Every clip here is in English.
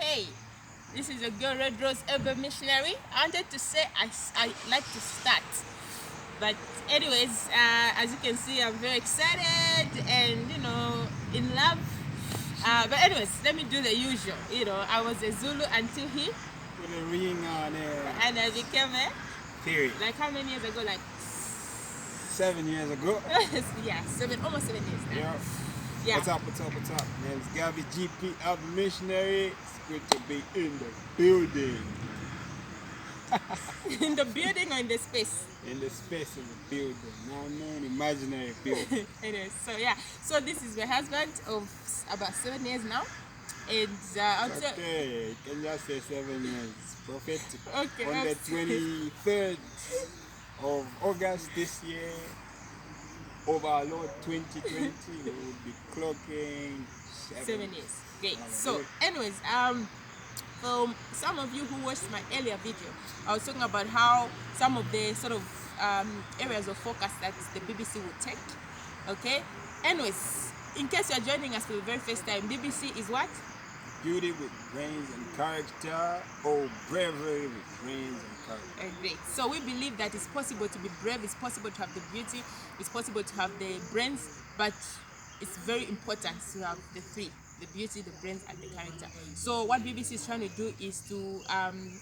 Hey, this is a girl Red Rose Urban Missionary. I wanted to say I like to start. But anyways, as you can see, I'm very excited and, in love. But anyways, let me do the usual. I was a Zulu until he, Put a ring on it. and I became a, Period. like how many years ago? Like, 7 years ago. yeah, almost 7 years now. Yeah. Yeah. What's up? Man, it's Gabby GP Urban Missionary. It's good to be in the building. In the building or in the space? In the space of the building. Now known imaginary building. Anyways, so this is my husband of about 7 years now. And I'll tell Okay, you can just say 7 years. Prophetic. Okay, On the that's- 23rd of August this year, of our Lord 2020, we will be clocking 7 years. Great. Alright. So, anyways, for some of you who watched my earlier video, I was talking about how some of the sort of areas of focus that the BBC will take. Okay. Anyways, in case you are joining us for the very first time, BBC is what? Beauty with brains and character, or bravery with brains and character. Great. So we believe that it's possible to be brave, it's possible to have the beauty, it's possible to have the brains, but it's very important to have the three: the beauty, the brains, and the character. So what BBC is trying to do is to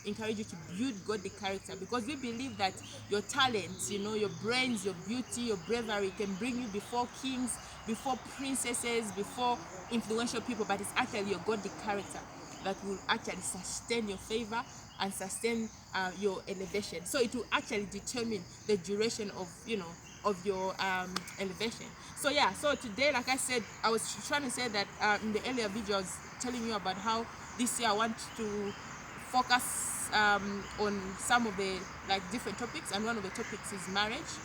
encourage you to build godly character, because we believe that your talents, your brains, your beauty, your bravery can bring you before kings, before princesses, before influential people, but it's actually your godly character that will actually sustain your favor and sustain your elevation. So it will actually determine the duration of your elevation. So yeah, so today, like I said, I was trying to say that in the earlier video I was telling you about how this year I want to focus on some of the different topics, and one of the topics is marriage,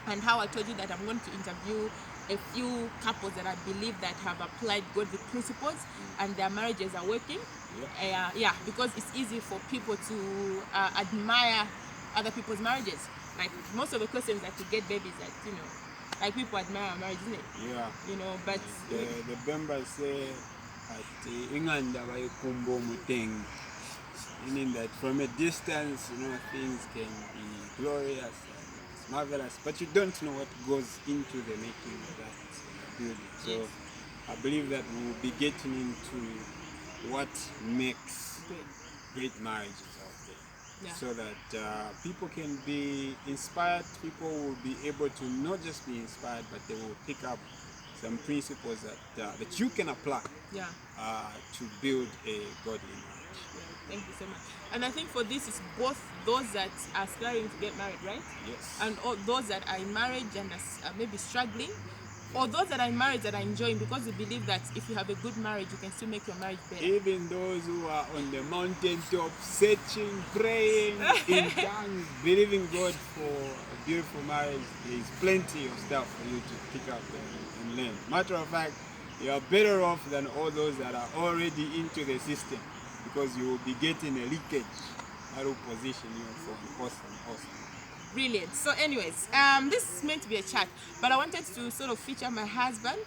and how I told you that I'm going to interview a few couples that I believe that have applied godly principles and their marriages are working. Yeah, because it's easy for people to admire other people's marriages. Like most of the questions that you get, babies, that like people admire our marriage, isn't it? Yeah. But The members say at inganda bayikumba omuteng, meaning that from a distance, things can be glorious and it's marvelous, but you don't know what goes into the making of that building. So Yes. I believe that we will be getting into what makes great marriages out there. Yeah. So that people can be inspired, people will be able to not just be inspired, but they will pick up some principles that you can apply yeah. to build a godly marriage. Thank you so much. And I think for this, it's both those that are aspiring to get married, right? Yes. And all those that are in marriage and are maybe struggling, or those that are in marriage that are enjoying, because we believe that if you have a good marriage, you can still make your marriage better. Even those who are on the mountaintop, searching, praying, in tongues, believing God for a beautiful marriage, there is plenty of stuff for you to pick up and learn. Matter of fact, you are better off than all those that are already into the system, because you will be getting a leakage that will position you for awesome. Brilliant. So anyways, this is meant to be a chat, but I wanted to sort of feature my husband,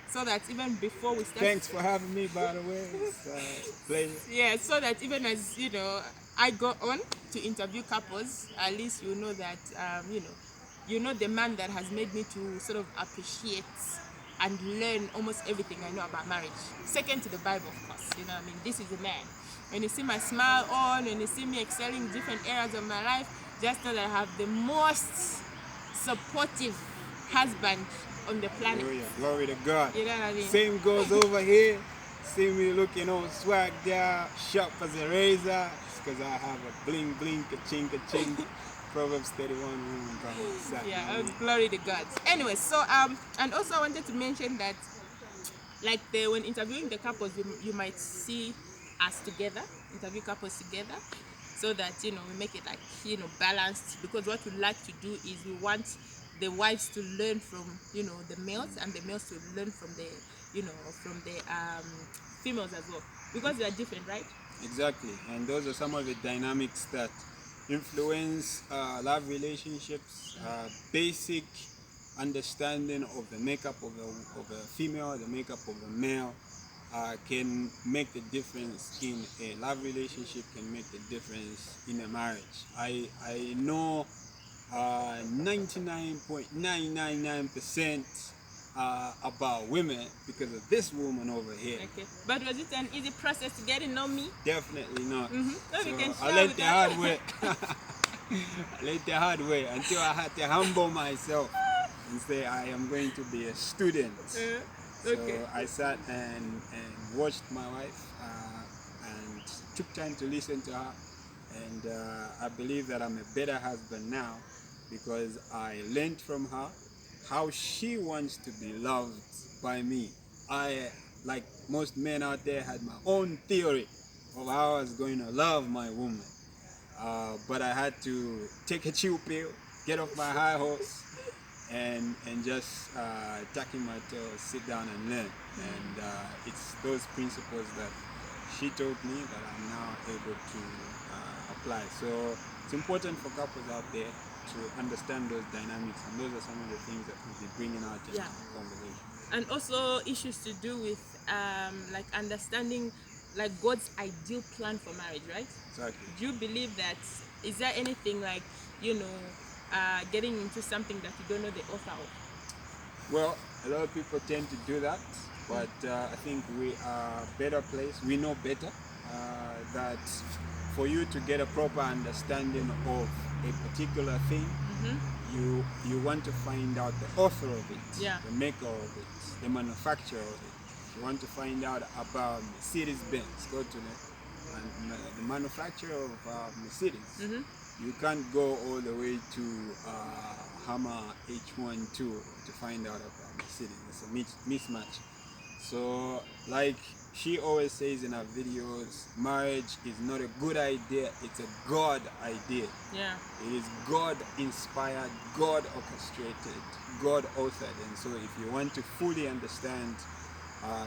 so that even before we start... Thanks for having me, by the way. It's a pleasure. Yeah, so that even as I go on to interview couples, at least you know that the man that has made me to sort of appreciate and learn almost everything I know about marriage. Second to the Bible, of course. This is the man. When you see my smile on, when you see me excelling in different areas of my life, just know that I have the most supportive husband on the planet. Hallelujah. Glory to God. You know what I mean? Same goes over here. See me looking all swagged out, sharp as a razor. It's because I have a bling bling, ka-ching ka-ching. Proverbs 31 woman proverbs. Yeah, glory to God. Anyway, so and also I wanted to mention that when interviewing the couples, you might see us together, interview couples together, so that we make it balanced, because what we like to do is we want the wives to learn from the males, and the males to learn from the females as well, because they are different, right? Exactly, and those are some of the dynamics that influence love relationships, basic understanding of the makeup of a female, the makeup of a male, can make the difference in a love relationship, can make the difference in a marriage. I know 99.999% about women because of this woman over here. Okay. But was it an easy process to get to know me? Definitely not. Maybe you can So I share learned with the us. hard way. I learned the hard way until I had to humble myself and say I am going to be a student. Okay. So I sat and watched my wife and took time to listen to her. And I believe that I'm a better husband now because I learned from her how she wants to be loved by me. I, like most men out there, had my own theory of how I was going to love my woman. But I had to take a chill pill, get off my high horse, and just tuck in my tail, sit down and learn. And it's those principles that she taught me that I'm now able to apply. So it's important for couples out there to understand those dynamics, and those are some of the things that we'll be bringing out in Yeah. the conversation. And also issues to do with like understanding like God's ideal plan for marriage, right? Exactly. Do you believe that? Is there anything like, getting into something that you don't know the author of? Well, a lot of people tend to do that, but I think we are better placed. We know better that for you to get a proper understanding of a particular thing, you want to find out the author of it, Yeah. the maker of it, the manufacturer of it. You want to find out about Mercedes-Benz. Go to the manufacturer of Mercedes. You can't go all the way to Hammer H12 to find out about Mercedes. It's a mismatch. So, like she always says in her videos, marriage is not a good idea, it's a God idea. Yeah. It is God inspired, God orchestrated, God authored. And so if you want to fully understand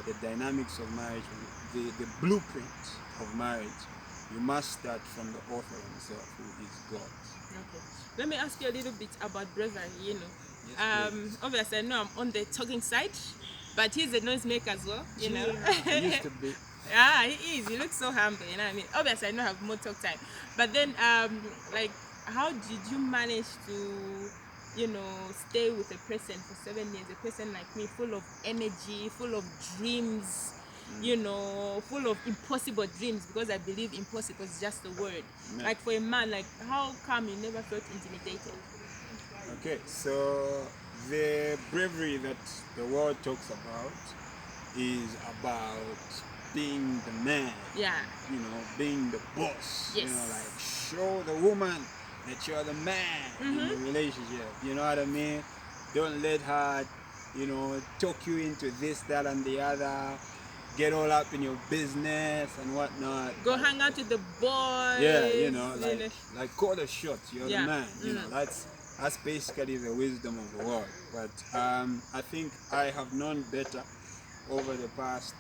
the dynamics of marriage, the blueprint of marriage, you must start from the author himself, who is God. Okay. Let me ask you a little bit about bravery, Yes, please. Obviously I know I'm on the talking side, but he's a noisemaker as well, I used to be. Yeah, he is. He looks so humble, you know what I mean? Obviously, I know I have more talk time. But then, like, how did you manage to, stay with a person for 7 years? A person like me, full of energy, full of dreams, full of impossible dreams, because I believe impossible is just a word. Amen. Like, for a man, like, how come you never felt intimidated? Okay, so the bravery that the world talks about is about being the man, Yeah. being the boss. Yes. Like show the woman that you're the man in the relationship. You know what I mean? Don't let her, talk you into this, that, and the other. Get all up in your business and whatnot. Go hang out with the boys. Yeah, like call the shots. You're Yeah. the man. That's basically the wisdom of the world. But I think I have known better over the past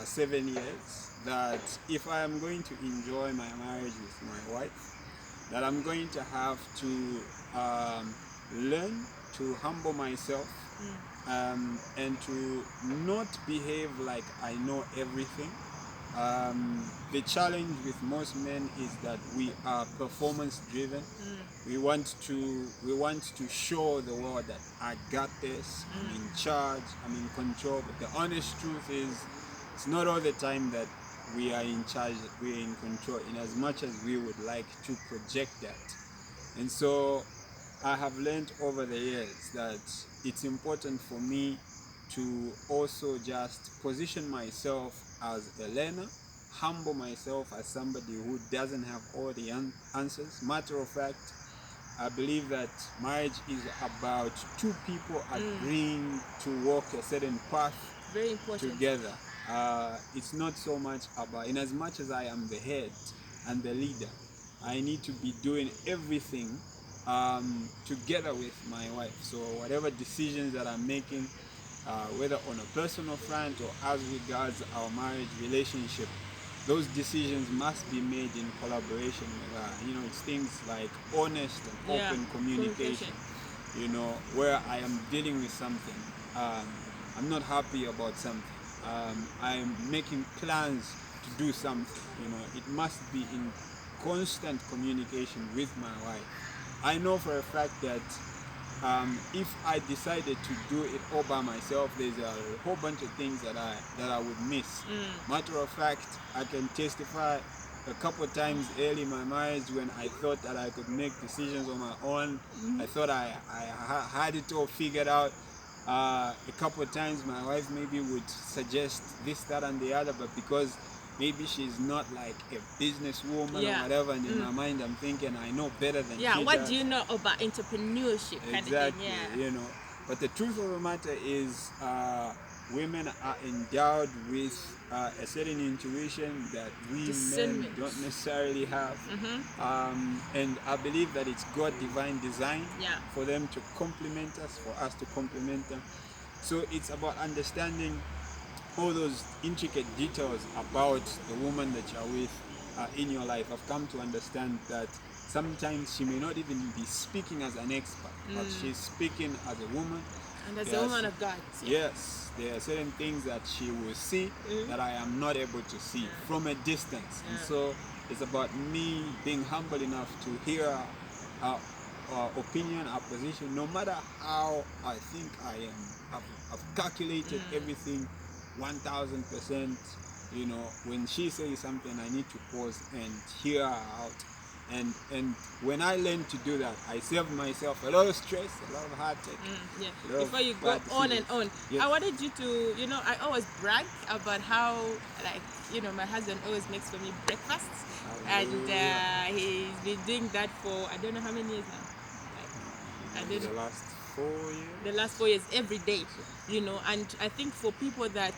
7 years that if I am going to enjoy my marriage with my wife, that I'm going to have to learn to humble myself and to not behave like I know everything. The challenge with most men is that we are performance driven. We want to show the world that I got this, I'm in charge, I'm in control. But the honest truth is, it's not all the time that we are in charge, we are in control, in as much as we would like to project that. And so I have learned over the years that it's important for me to also just position myself as a learner, humble myself as somebody who doesn't have all the answers. Matter of fact, I believe that marriage is about two people agreeing to walk a certain path Very important. together. It's not so much about, in as much as I am the head and the leader, I need to be doing everything together with my wife. So whatever decisions that I'm making, whether on a personal front or as regards our marriage relationship, those decisions must be made in collaboration with her. It's things like honest and open communication. Where I am dealing with something, I'm not happy about something. I'm making plans to do something. It must be in constant communication with my wife. I know for a fact that if I decided to do it all by myself, there's a whole bunch of things that I would miss. Matter of fact, I can testify a couple of times early in my marriage when I thought that I could make decisions on my own. I thought I had it all figured out. A couple of times my wife maybe would suggest this, that, and the other, but because maybe she's not like a businesswoman or whatever, and in my mind I'm thinking I know better than she what does. do you know about entrepreneurship kind Exactly, of thing? But the truth of the matter is women are endowed with a certain intuition that we men Discernment. don't necessarily have. And I believe that it's God divine design for them to complement us, for us to complement them. So it's about understanding all those intricate details about the woman that you're with in your life. I've come to understand that sometimes she may not even be speaking as an expert, but she's speaking as a woman. And as a woman of God. Yes, there are certain things that she will see that I am not able to see from a distance. And so it's about me being humble enough to hear her opinion, her position, no matter how I think I am. I've calculated everything 1000%. When she says something, I need to pause and hear her out. And when I learn to do that, I save myself a lot of stress, a lot of heartache. Before you go on and on, I wanted you to, I always brag about how, my husband always makes for me breakfast. And he's been doing that for, I don't know how many years now. The last 4 years? The last 4 years, every day, and I think for people that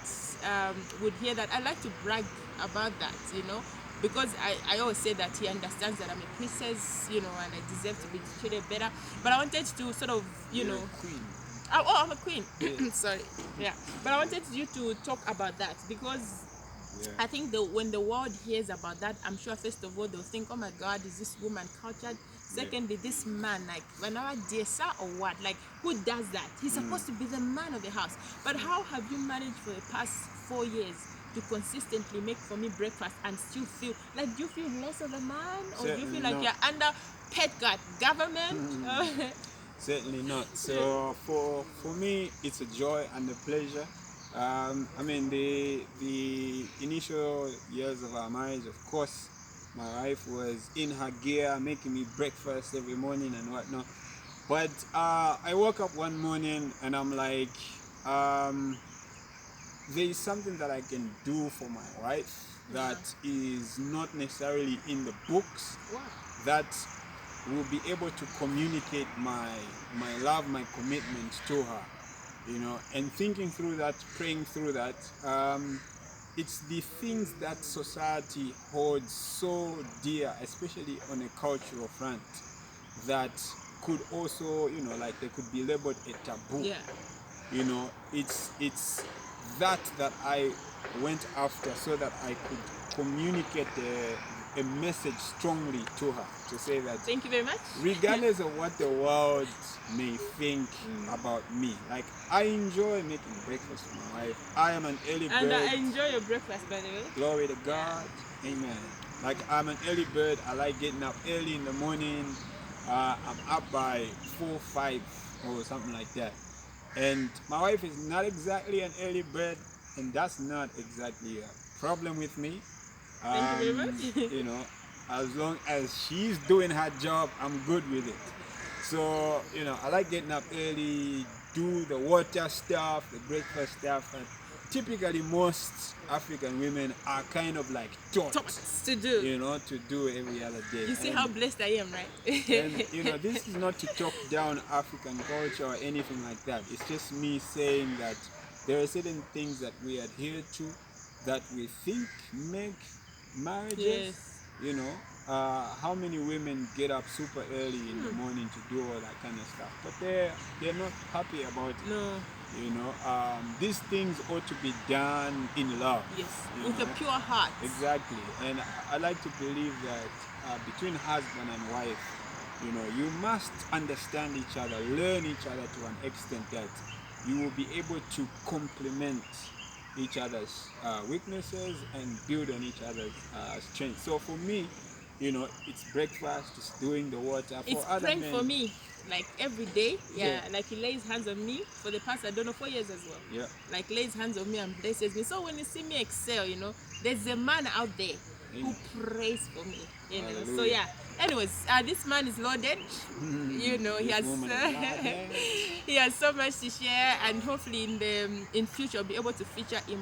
would hear that, I like to brag about that, because I always say that he understands that I'm a princess, and I deserve to be treated better. But I wanted to sort of, You're a queen. Oh, I'm a queen. Yeah. Sorry. Yeah. But I wanted you to talk about that because I think when the world hears about that, I'm sure first of all they'll think, oh my God, is this woman cultured? Secondly, this man, like, whenever DSA or what, like, who does that? He's supposed to be the man of the house. But how have you managed for the past 4 years to consistently make for me breakfast and still feel, like, do you feel less of a man? Or do you feel like you're under pet government? Certainly not. So for me, it's a joy and a pleasure. The initial years of our marriage, of course, my wife was in her gear, making me breakfast every morning and whatnot. But I woke up one morning and I'm like, there is something that I can do for my wife that is not necessarily in the books, that will be able to communicate my love, my commitment to her. And thinking through that, praying through that, it's the things that society holds so dear, especially on a cultural front, that could also, like they could be labeled a taboo. It's that I went after so that I could communicate a message strongly to her, to say that thank you very much, regardless of what the world may think about me, like, I enjoy making breakfast for my wife. I am an early bird, and I enjoy your breakfast, by the way. Glory to God. Amen. Like, I'm an early bird. I like getting up early in the morning. I'm up by 4, 5 or something like that. And my wife is not exactly an early bird, and that's not exactly a problem with me. Thank you very much. As long as she's doing her job, I'm good with it. So, I like getting up early, do the water stuff, the breakfast stuff. And typically, most African women are kind of like taught to do. To do every other day. You see how blessed I am, right? And, this is not to talk down African culture or anything like that. It's just me saying that there are certain things that we adhere to that we think make marriages. How many women get up super early in the morning to do all that kind of stuff, but they're not happy about it. No. These things ought to be done in love. Yes, with a pure heart. Exactly. And I like to believe that between husband and wife, you must understand each other, learn each other to an extent that you will be able to complement each other's weaknesses and build on each other's strength. So for me, it's breakfast, it's doing the water. It's For other praying men, for me, like every day. Yeah, Yeah. like he lays hands on me for the past, I don't know, 4 years as well. Yeah. Like lays hands on me and blesses me. So when you see me excel, there's a man out there who prays for me. So Hallelujah. yeah. Anyways, this man is loaded. He This has woman is loaded. he has so much to share, and hopefully in future I'll be able to feature him.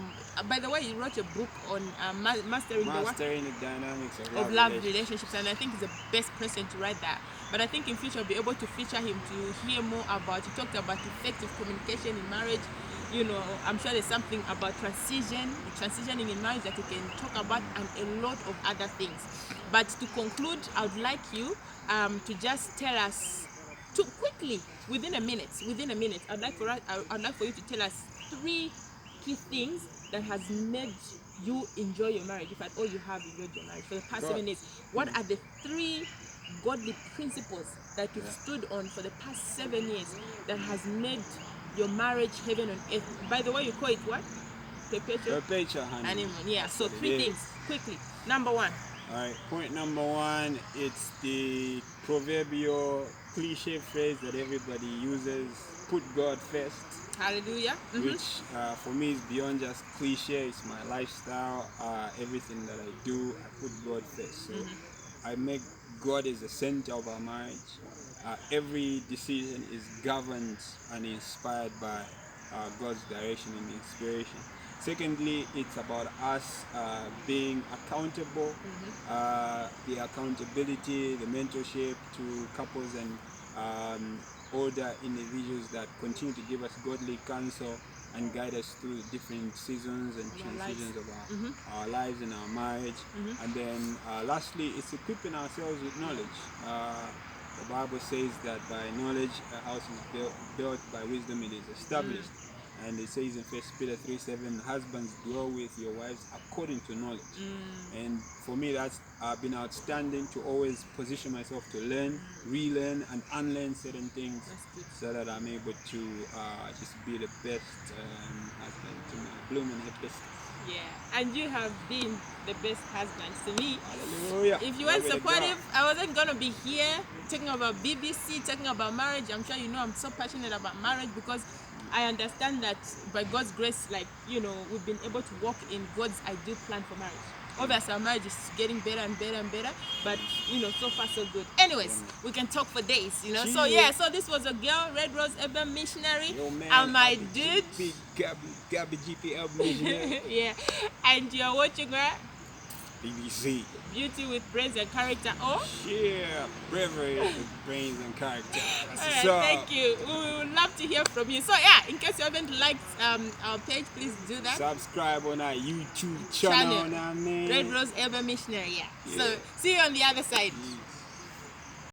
By the way, he wrote a book on mastering the work Mastering the dynamics of love relationships, and I think he's the best person to write that. But I think in future I'll be able to feature him to hear more about. He talked about effective communication in marriage. I'm sure there's something about transitioning in marriage that we can talk about, and a lot of other things. But to conclude, I would like you to just tell us quickly, within a minute. I'd like for you to tell us 3 key things that has made you enjoy your marriage. If at all you have enjoyed your marriage for the past 7 years, what are the 3 godly principles that you've stood on for the past 7 years that has made your marriage heaven on earth? By the way, you call it what? Perpetual honeymoon. Yeah. So That's what 3 it is. things quickly. Number 1. All right, point number 1, it's the proverbial cliche phrase that everybody uses: put God first. Hallelujah. Which for me is beyond just cliche. It's my lifestyle. Everything that I do, I put God first. So I make God as the center of our marriage. Every decision is governed and inspired by God's direction and inspiration. Secondly, it's about us being accountable, the accountability, the mentorship to couples and older individuals that continue to give us godly counsel and guide us through the different seasons and transitions of our lives and our marriage. And then lastly, it's equipping ourselves with knowledge. The Bible says that by knowledge a house is built, by wisdom it is established. And it says in 1 Peter 3:7, husbands, dwell with your wives according to knowledge. And for me, that's been outstanding, to always position myself to learn, relearn, and unlearn certain things, so that I'm able to just be the best husband to my blooming hipster. Yeah, and you have been the best husband to me. Hallelujah. If you weren't Glory to supportive, God. I wasn't gonna be here talking about BBC, talking about marriage. I'm sure you know I'm so passionate about marriage, because I understand that by God's grace, we've been able to walk in God's ideal plan for marriage. Obviously, our marriage is getting better and better and better, but so far so good. Anyways, we can talk for days, So yeah, so this was a girl, Red Rose Urban Missionary, Yo, man, and my Gabby dude. GP, Gabby GP Urban Yeah, and you're watching her BBC. Beauty with Brains and Character. Yeah, bravery with brains and character. That's what's Alright, up. thank you. We would love to hear from you. So yeah, in case you haven't liked our page, please do that. Subscribe on our YouTube channel. Now, man. Red Rose Urban Missionary. Yeah. Yeah. So see you on the other side.